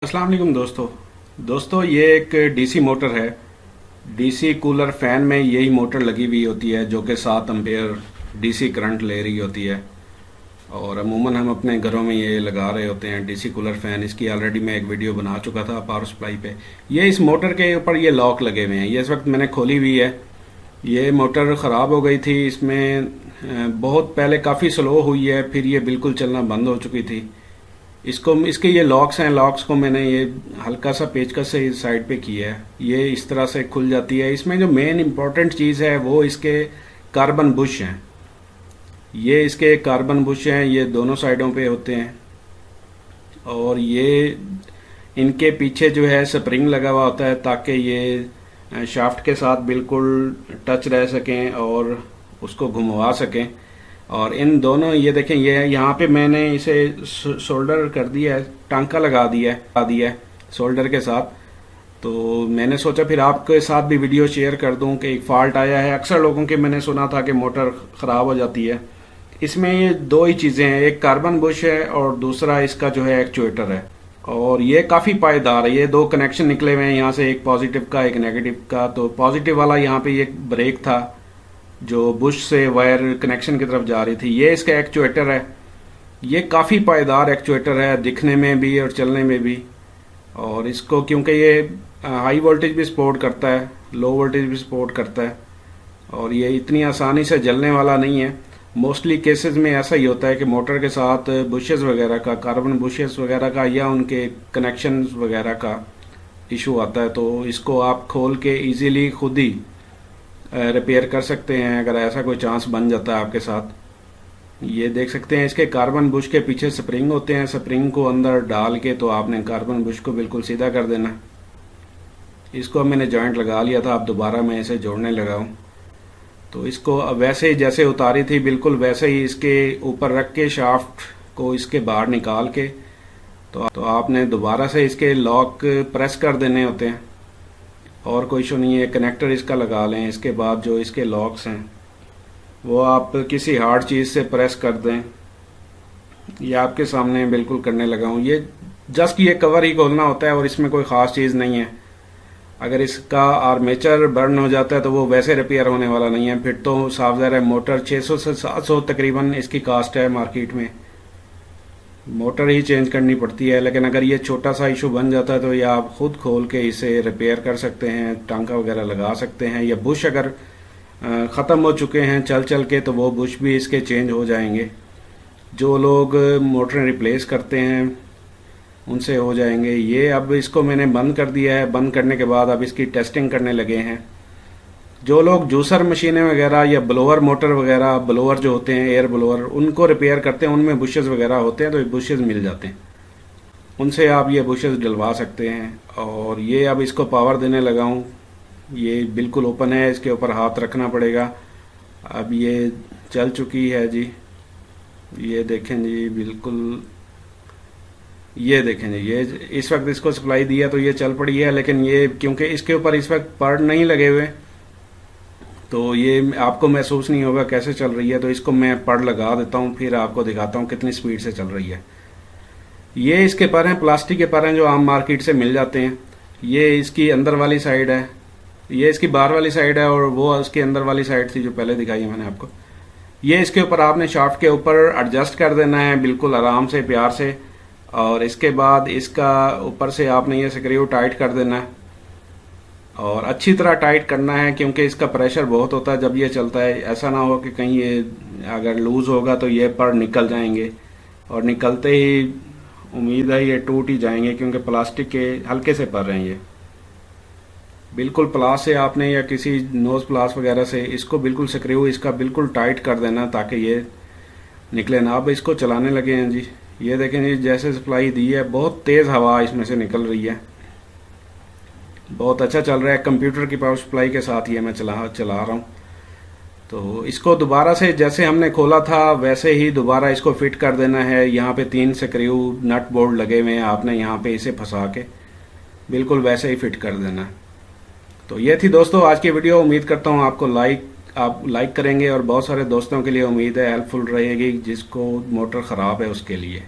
अस्सलाम वालेकुम दोस्तों ये एक डीसी मोटर है। डीसी कूलर फैन में यही मोटर लगी हुई होती है जो कि 7 एम्पेयर डीसी करंट ले रही होती है। और अमूमन हम अपने घरों में ये लगा रहे होते हैं डीसी कूलर फैन। इसकी ऑलरेडी मैं एक वीडियो बना चुका था पावर सप्लाई पे। ये इस मोटर के ऊपर ये लॉक लगे हुए हैं। ये इस वक्त मैंने खोली हुई है। ये मोटर ख़राब हो गई थी। इसमें बहुत पहले काफ़ी स्लो हुई है, फिर ये बिल्कुल चलना बंद हो चुकी थी। इसके ये लॉक्स हैं। लॉक्स को मैंने ये हल्का सा पेचकस से इस साइड पे किया है। ये इस तरह से खुल जाती है। इसमें जो मेन इम्पोर्टेंट चीज़ है वो इसके कार्बन बुश हैं। ये इसके कार्बन बुश हैं, ये दोनों साइडों पे होते हैं। और ये इनके पीछे जो है स्प्रिंग लगा हुआ होता है ताकि ये शाफ्ट के साथ बिल्कुल टच रह सकें और उसको घुमवा सकें। और इन दोनों ये देखें, ये यहाँ पे मैंने इसे शोल्डर कर दिया है, टांका लगा दिया है शोल्डर के साथ। तो मैंने सोचा फिर आपके साथ भी वीडियो शेयर कर दूं कि एक फ़ॉल्ट आया है। अक्सर लोगों के मैंने सुना था कि मोटर ख़राब हो जाती है। इसमें ये दो ही चीज़ें हैं, एक कार्बन बुश है और दूसरा इसका जो है एक्चुएटर है। और ये काफ़ी पायदार है। ये दो कनेक्शन निकले हुए हैं यहाँ से, एक पॉजिटिव का एक नेगेटिव का। तो पॉजिटिव वाला यहाँ पे एक ब्रेक था जो बुश से वायर कनेक्शन की तरफ जा रही थी। ये इसका एक्चुएटर है। ये काफ़ी पायदार एक्चुएटर है, दिखने में भी और चलने में भी। और इसको क्योंकि ये हाई वोल्टेज भी सपोर्ट करता है, लो वोल्टेज भी सपोर्ट करता है, और ये इतनी आसानी से जलने वाला नहीं है। मोस्टली केसेस में ऐसा ही होता है कि मोटर के साथ बुशेस वगैरह का, कार्बन बुशेस वगैरह का या उनके कनेक्शन वगैरह का इशू आता है। तो इसको आप खोल के इजीली खुद ही रिपेयर कर सकते हैं अगर ऐसा कोई चांस बन जाता है आपके साथ। ये देख सकते हैं इसके कार्बन बुश के पीछे स्प्रिंग होते हैं। स्प्रिंग को अंदर डाल के तो आपने कार्बन बुश को बिल्कुल सीधा कर देना। इसको मैंने जॉइंट लगा लिया था, अब दोबारा मैं इसे जोड़ने लगा हूँ। तो इसको वैसे ही जैसे उतारी थी बिल्कुल वैसे ही इसके ऊपर रख के शाफ्ट को इसके बाहर निकाल के तो आपने दोबारा से इसके लॉक प्रेस कर देने होते हैं। और कोई इशू नहीं है, कनेक्टर इसका लगा लें। इसके बाद जो इसके लॉक्स हैं वो आप किसी हार्ड चीज़ से प्रेस कर दें। ये आपके सामने बिल्कुल करने लगा हूँ। ये जस्ट ये कवर ही खोलना होता है और इसमें कोई ख़ास चीज़ नहीं है। अगर इसका आर्मेचर बर्न हो जाता है तो वो वैसे रिपेयर होने वाला नहीं है। फिर तो साफ ज़ाहिर है मोटर 600 से 700 तकरीबन इसकी कास्ट है मार्केट में, मोटर ही चेंज करनी पड़ती है। लेकिन अगर ये छोटा सा इशू बन जाता है तो ये आप खुद खोल के इसे रिपेयर कर सकते हैं, टांका वगैरह लगा सकते हैं। या बुश अगर ख़त्म हो चुके हैं चल चल के तो वो बुश भी इसके चेंज हो जाएंगे। जो लोग मोटरें रिप्लेस करते हैं उनसे हो जाएंगे। ये अब इसको मैंने बंद कर दिया है। बंद करने के बाद अब इसकी टेस्टिंग करने लगे हैं। जो लोग जूसर मशीनें वगैरह या ब्लोअर मोटर वगैरह, ब्लोअर जो होते हैं एयर ब्लोअर, उनको रिपेयर करते हैं, उनमें बुशेस वगैरह होते हैं तो बुशेस मिल जाते हैं, उनसे आप ये बुशेस डलवा सकते हैं। और ये अब इसको पावर देने लगा हूँ। ये बिल्कुल ओपन है, इसके ऊपर हाथ रखना पड़ेगा। अब ये चल चुकी है जी, ये देखें जी, बिल्कुल ये देखें जी। ये इस वक्त इसको सप्लाई दिया तो ये चल पड़ी है। लेकिन ये क्योंकि इसके ऊपर इस वक्त पर्ड नहीं लगे हुए तो ये आपको महसूस नहीं होगा कैसे चल रही है। तो इसको मैं पड़ लगा देता हूँ, फिर आपको दिखाता हूँ कितनी स्पीड से चल रही है। ये इसके पर हैं, प्लास्टिक के पर हैं जो आम मार्केट से मिल जाते हैं। ये इसकी अंदर वाली साइड है, ये इसकी बाहर वाली साइड है, और वो उसकी अंदर वाली साइड थी जो पहले दिखाई है मैंने आपको। ये इसके ऊपर आपने शाफ्ट के ऊपर एडजस्ट कर देना है बिल्कुल आराम से, प्यार से। और इसके बाद इसका ऊपर से आपने ये स्क्रू टाइट कर देना है और अच्छी तरह टाइट करना है क्योंकि इसका प्रेशर बहुत होता है जब ये चलता है। ऐसा ना हो कि कहीं ये अगर लूज़ होगा तो ये पर निकल जाएंगे, और निकलते ही उम्मीद है ये टूट ही जाएंगे क्योंकि प्लास्टिक के हल्के से पर हैं। ये बिल्कुल प्लास से आपने या किसी नोज प्लास वगैरह से इसको बिल्कुल स्क्रू इसका बिल्कुल टाइट कर देना ताकि ये निकले ना। अब इसको चलाने लगे हैं जी। ये देखें जी, जैसे सप्लाई दी है बहुत तेज़ हवा इसमें से निकल रही है, बहुत अच्छा चल रहा है। कंप्यूटर की पावर सप्लाई के साथ ये मैं चला रहा हूँ। तो इसको दोबारा से जैसे हमने खोला था वैसे ही दोबारा इसको फिट कर देना है। यहाँ पे 3 स्क्रू नट बोल्ट लगे हुए हैं, आपने यहाँ पे इसे फंसा के बिल्कुल वैसे ही फिट कर देना है। तो ये थी दोस्तों आज की वीडियो। उम्मीद करता हूँ आप लाइक करेंगे और बहुत सारे दोस्तों के लिए उम्मीद है हेल्पफुल रहेगी जिसको मोटर ख़राब है उसके लिए।